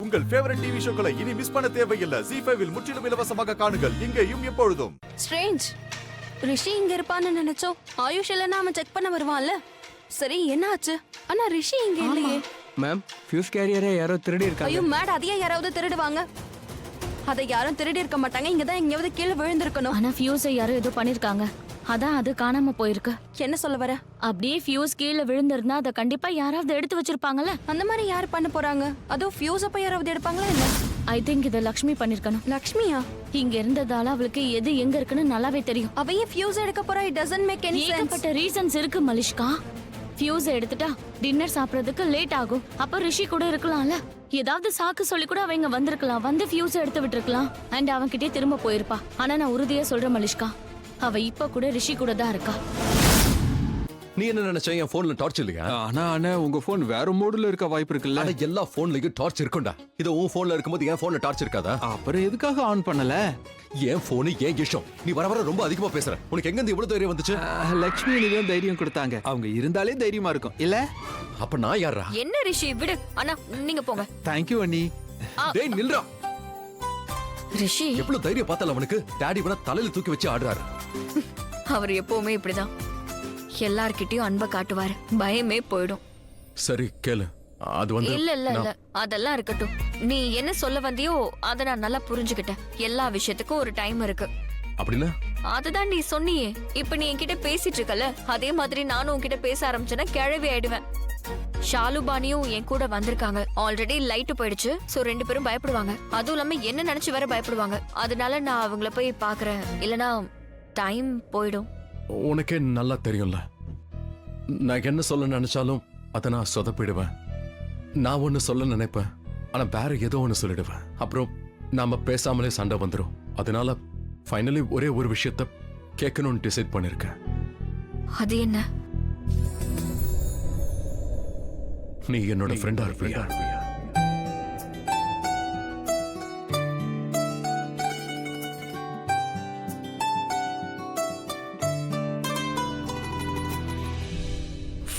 உங்கள் favourite TV ஷோக்களை இனி miss பண்ண தேவையில்லை. ஜீ5 இல் முற்றிலும் இலவசமாக காணுங்கள். இங்கேயும் எப்பொழுதும். ஸ்ட்ரேஞ்ச், ரிஷி இங்க இருப்பான்னு நினைச்சோம். ஆயுஷ் இல்லைன்னா அவன் செக் பண்ண வருவான்ல. சரி, என்ன ஆச்சு? ஆனா ரிஷி இங்க இல்லையே. மேம், ஃபியூஸ் கேரியரை யாரோ திருடி இருக்காங்க. ஐயோ மேட், அதையே யாராவது திருடுவாங்க? அதை யாரும் திருடி இருக்க மாட்டாங்க. இங்கதான் எங்கேயாவது கீழே விழுந்திருக்கணும். ஆனா ஃபியூஸை யாரும் ஏதோ பண்ணிருக்காங்க. அதான் அது காணாம போயிருக்கு. என்ன சொல்ல வர? அப்படியே ஃபியூஸ் கீழே விழுந்திருந்தா அதை கண்டிப்பா யாராவது எடுத்து வச்சிருப்பாங்கல்ல. அந்த மாதிரி யாரு பண்ண போறாங்க? அதுவும் ஃபியூஸ் அப்ப யாராவது எடுப்பாங்களா என்ன? ஐ திங்க் இதை லக்ஷ்மி பண்ணிருக்கணும். லக்ஷ்மியா? இங்க இருந்ததால அவளுக்கு எது எங்க இருக்குன்னு நல்லாவே தெரியும். அவ ஏன் ஃபியூஸ் எடுக்க போறா? It doesn't make any sense. ஏகப்பட்ட ரீசன்ஸ் இருக்கு மலிஷ்கா. ஃபியூஸ் எடுத்துட்டா டின்னர் சாப்பிடறதுக்கு லேட் ஆகும். அப்ப ரிஷி கூட இருக்கலாம்ல. ஏதாவது சாக்கு சொல்லி கூட அவங்க வந்திருக்கலாம். வந்து ஃபியூஸ் எடுத்து விட்டுருக்கலாம். அண்ட் அவன்கிட்டயே திரும்ப போயிருப்பா. ஆனா நான் உறுதியா சொல்றேன் மலிஷ்கா, அவ இப்ப கூட ரிஷி கூட தான் இருக்கா. நீ என்ன நினைச்ச? என் போன்ல டார்ச் இல்லையா? ஆனா உங்க போன் வேற மோடுல இருக்க வாய்ப்பு இருக்குல்ல. ஆனா எல்லா போன்லயும் டார்ச் இருக்கும்டா. இது உன் போன்ல இருக்கும்போது என் போன்ல டார்ச் இருக்காதா? அப்புறம் எதுக்காக ஆன் பண்ணல? என் போனு ஏன் இஷ்டம். நீ வர வர ரொம்ப அதிகமா பேசுற. உனக்கு எங்க இருந்து இவ்வளவு தைரியம் வந்துச்சு? லக்ஷ்மி தான் தைரியம் கொடுத்தாங்க. அவங்க இருந்தாலே தைரியமா இருக்கும் இல்ல? அப்ப நான் யாரா? என்ன ரிஷி விடு. அண்ணா நீங்க போங்க. தேங்க்யூ அண்ணி. டேய் நில்றா. ரிஷி எவ்வளவு தைரியம் பார்த்தால அவனுக்கு. டாடி வேணா தலையில தூக்கி வச்சு ஆடுறாரு. அவர் எப்பவுமே இப்படிதான். எல்லார்கிட்டயும் அன்பை காட்டுவாரு. பயமே போயிடும். சரி கேளு. அது வந்து இல்ல இல்ல இல்ல அதெல்லாம் இருக்கட்டும். நீ என்ன சொல்ல வந்தியோ அத நான் நல்லா புரிஞ்சுக்கிட்டேன். எல்லா விஷயத்துக்கும் ஒரு டைம் இருக்கு. அப்படின்னா அதுதான் நீ சொன்னியே. இப்ப நீ என்கிட்ட பேசிட்டு இருக்கல, அதே மாதிரி நானும் உன்கிட்ட பேச ஆரம்பிச்சேன்னா கிழவி ஆயிடுவேன். ஷாலுபானியும் என் கூட வந்திருக்காங்க. ஆல்ரெடி லைட் போயிடுச்சு. சோ 2 பேரும் பயப்படுவாங்க. அதுவும் இல்லாம என்ன நினைச்சு வேற பயப்படுவாங்க. அதனால நான் அவங்கள போய் பாக்குறேன். இல்லனா டைம் போயிடும். உனக்கே நல்லா தெரியும்ல. நான் என்ன சொல்ல நினைச்சாலும் அதை நான் சொதப்பிடுவேன். நான் ஒன்னு சொல்ல நினைப்பேன், ஆனா வேற ஏதோ ஒன்னு சொல்லிடுவேன். அப்புறம் நாம பேசாமலே சண்டை வந்துடும். அதனால ஃபைனலி ஒரே ஒரு விஷயத்த கேட்கணும்னு டிசைட் பண்ணிருக்கேன். அது என்ன? நீ என்னோட ஃப்ரெண்டா இருப்பியா?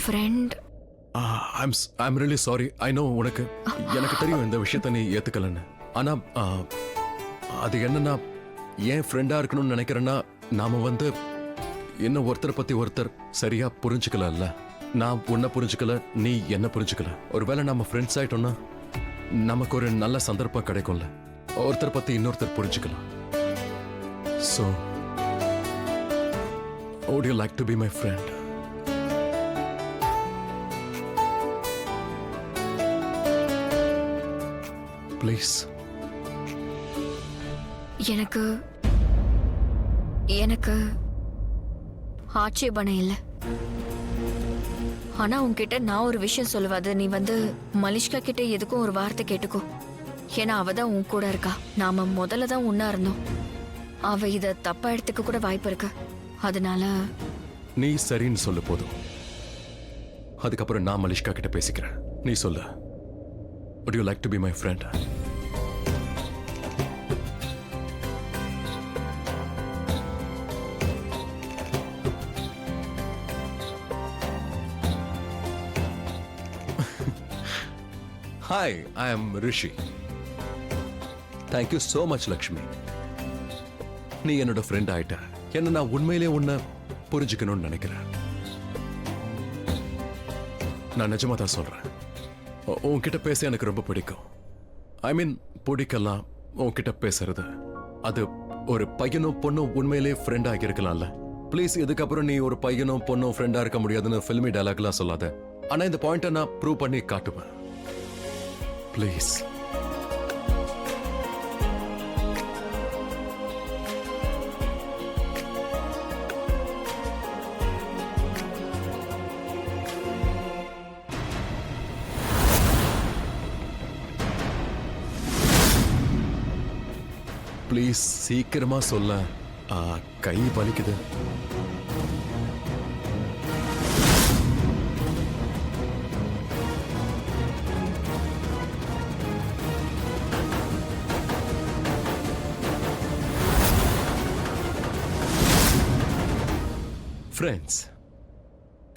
Friend? I'm really sorry. I know எனக்கு தெரியும் இந்த விஷயத்த நீ ஏத்துக்கலன்னு. ஆனா அது என்னன்னா, ஏன் ஃப்ரெண்டா இருக்கணும்னு நினைக்கிறேன்னா, நாம வந்து என்ன ஒருத்தரை பத்தி ஒருத்தர் சரியா புரிஞ்சுக்கல. நான் உன்னை புரிஞ்சுக்கல, நீ என்ன புரிஞ்சுக்கல. ஒருவேளை நம்ம ஃப்ரெண்ட்ஸ் ஆயிட்டோம்னா நமக்கு ஒரு நல்ல சந்தர்ப்பம் கிடைக்கும்ல. ஒருத்தர் பத்தி இன்னொருத்தர் புரிஞ்சுக்கலாம். So would you like to be my friend? Please. எனக்கு ஆட்சேபனை இல்லை. ஆனா உன்கிட்ட நான் ஒரு விஷயம் சொல்லுவாது. நீ வந்து மலிஷ்கா கிட்ட எதுக்கும் ஒரு வார்த்தை கேட்டுக்கோ. ஏன்னா அவ தான் உன் கூட இருக்கா. நாம முதல்ல தான் ஒன்னா இருந்தோம். அவ இத தப்பா எடுத்துக்க கூட வாய்ப்பு இருக்கு. அதனால நீ சரின்னு சொல்லு போதும். அதுக்கப்புறம் நான் மலிஷ்கா கிட்ட பேசிக்கிறேன். நீ சொல்லு. Would you like to be my friend? Hi, I am Rishi. Thank you so much, Lakshmi. நீ என்னோட ஃப்ரெண்ட் ஆயிட்ட. என்ன நான் உண்மையிலே உன்னை புரிஞ்சுக்கணும்னு நினைக்கிறேன். நான் நிஜமா தான் சொல்றேன். உன்கிட்ட பேச எனக்கு ரொம்ப பிடிக்கும். ஐ மீன் பிடிக்கலாம் உன்கிட்ட பேசுறது. அது ஒரு பையனும் பொண்ணும் உண்மையிலே ஃப்ரெண்ட் ஆகி இருக்கலாம்ல. ப்ளீஸ் இதுக்கப்புறம் நீ ஒரு பையனும் பொண்ணும் ஃப்ரெண்டா இருக்க முடியாதுன்னு ஃபில்மி டயலாக்லாம் சொல்லாத. ஆனா இந்த பாயிண்ட்டை நான் ப்ரூவ் பண்ணி காட்டுவேன். ப்ளீஸ். ப்ளீஸ் சீக்கிரமா சொல்ல. கை வலிக்குது.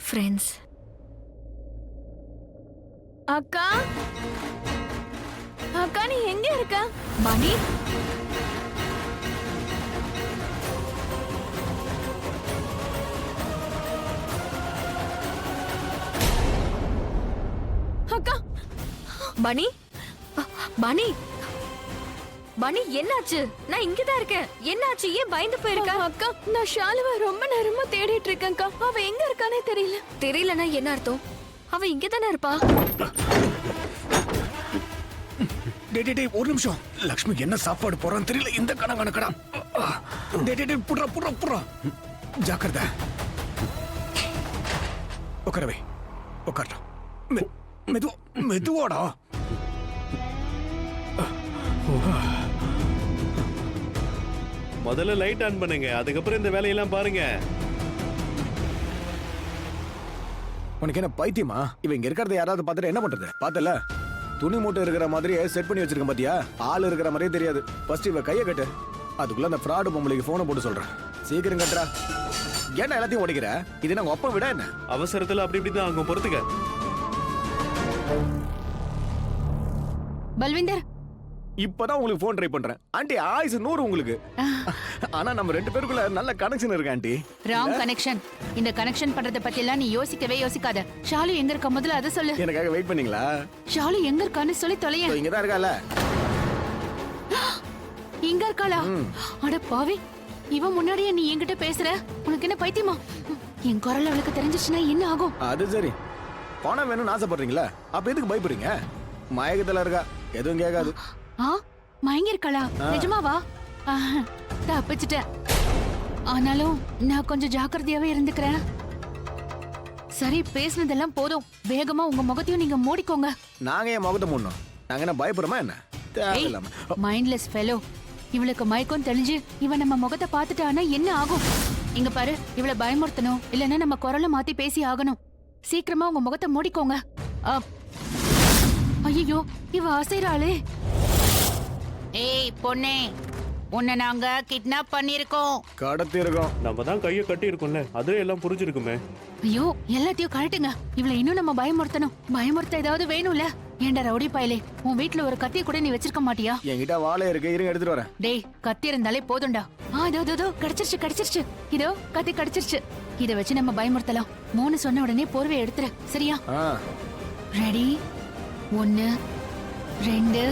ஃப்ரெண்ட்ஸ். அக்கா, அக்கா இருக்க? மணி அக்கா, மணி மணி மணி என்னாச்சு? நான் இங்கதான் இருக்கேன். என்னாச்சு? ஏன் பயந்து போயிருக்க? அக்கா, நான் ஷாலுவை ரொம்ப நேரமா தேடிட்டு இருக்கேன்க்கா. அவ எங்க இருக்கானே தெரியல. தெரியலனா என்ன அர்த்தம்? அவ இங்கதானே இருப்பா. டேய் ஒரு நிமிஷம். லக்ஷ்மி என்ன சாப்பாடு போறான்னு தெரியல. இந்த கணக்கடா. டேய் புட்றா. ஜாக்கிரதை. உட்காரவே. உட்கார்றா. மெதுவாடா. முதல்ல லைட் ஆன் பண்ணுங்க, அதுக்கப்புறம் இந்த வேலையெல்லாம் பாருங்க. உனக்கு என்ன பைத்தியமா? இவன் இங்க இருக்கிறத யாராவது பார்த்துட்டு என்ன பண்றது? பார்த்தல துணி மூட்டை இருக்கிற மாதிரியே செட் பண்ணி வச்சிருக்க பாத்தியா? ஆள் இருக்கிற மாதிரியே தெரியாது. ஃபர்ஸ்ட் இவ கையை கட்டு. அதுக்குள்ள அந்த ஃப்ராடு பொம்பளைக்கு போனை போட்டு சொல்றேன். சீக்கிரம் கட்டுறா. ஏன்னா எல்லாத்தையும் உடைக்கிற? இது நான் ஒப்ப விட என்ன? அவசரத்துல அப்படி இப்படிதான் அங்க பொறுத்துக்க. பல்விந்தர், இப்பதான் உங்களுக்கு போன் ட்ரை பண்றேன். ஆண்டி ஆயுசு 100 உங்களுக்கு. ஆனா நம்ம 2 பேருக்குள்ள நல்ல கனெக்ஷன் இருக்கு ஆண்டி. Wrong connection. இந்த கனெக்ஷன் பண்றத பத்தி எல்லாம் நீ யோசிக்கவே யோசிக்காத. ஷாலு எங்க இருக்க முதல்ல அத சொல்லு. எனக்காக வெயிட் பண்ணீங்களா? ஷாலு எங்க இருக்கான்னு சொல்லி தொலைய. இங்க தான் இருக்கால. இங்க இருக்காளா? அட பாவி, இவ முன்னாடியே நீ என்கிட்ட பேசுற. உனக்கு என்ன பைத்தியமா? என் குரல் அவளுக்கு தெரிஞ்சிச்சுன்னா என்ன ஆகும்? அது சரி. பணம் வேணும்னு ஆசைப்படுறீங்களா? அப்ப எதுக்கு பயப்படுறீங்க? மயக்கத்துல இருக்கா, எதுவும் கேட்காது. மயங்கி இருக்காளா? நிஜமாவா? தப்பிச்சிட்டேன். ஆனாலும் நான் கொஞ்சம் ஜாக்கிரதையாவே இருந்துக்கிறேன். சரி, பேசுனதெல்லாம் போதும். வேகமா உங்க முகத்தையும் நீங்க மூடிக்கோங்க. நாங்க என் முகத்தை மூடணும். நாங்க என்ன பயப்படுறோமா என்ன? தேவையில்லாம. Mindless fellow. இவளுக்கு மயக்கம் தெளிஞ்சு இவன் நம்ம முகத்தை பார்த்துட்டானா என்ன ஆகும்? இங்க பாரு, இவளை பயமுறுத்தணும், இல்லைன்னா நம்ம குரலை மாத்தி பேசி ஆகணும். சீக்கிரமா உங்க முகத்தை மூடிக்கோங்க. ஐயோ, இவ அசைறாளே. ஏய் பொண்ணே, உன்னை நாங்க கிட்னாப் பண்ணிருக்கோம். கடத்தி இருக்கோம். நம்ம தான் கையை கட்டி இருக்கோம்ல, அதுவே எல்லாம் புரிஞ்சிருக்குமே. ஐயோ, எல்லாத்தையும் கழட்டுங்க. இவளை இன்னும் நம்ம பயமுறுத்தணும். பயமுறுத்த ஏதாவது வேணும்ல? ஏண்டா ரவுடி பயலே, உன் வீட்டுல ஒரு கத்திய கூட நீ வச்சிருக்க மாட்டியா? என்கிட்ட வாழை இருக்கு, இருங்க எடுத்துட்டு வரேன். டேய், கத்தி இருந்தாலே போதும்டா. இதோ கிடைச்சிருச்சு. இதோ கத்தி கிடைச்சிருச்சு. இத வச்சு நம்ம பயமுறுத்தலாம். 3 சொன்ன உடனே போர்வை எடுத்துரு, சரியா? ரெடி? 1 2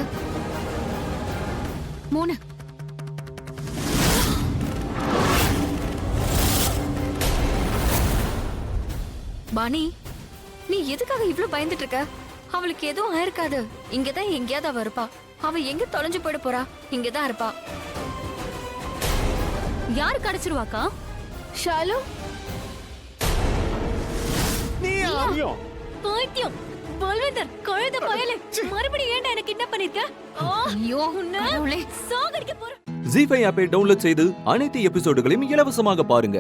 3. பாணி, நீ எதுக்காக இவ்ளோ பயந்துட்டு இருக்க? அவளுக்கு எதுவும் ஆயிருக்காது. இங்கதான் எங்கேயாவது அவ இருப்பா. அவ எங்க தொலைஞ்சு போயிட போறா? இங்கதான் இருப்பா. யாரு கிடைச்சிருவாக்கா? ஷாலு? பைத்தியம்! பல்விந்தர், கழுத பயலே, மறுபடியும் ஏன்டா எனக்கு என்ன பண்ணிருக்க? ஐயோ, கடவுளே. சாகடிக்க போற. ஜீ5 ஆப்பை டவுன்லோட் செய்து அனைத்து எபிசோடுகளையும் இலவசமாக பாருங்க.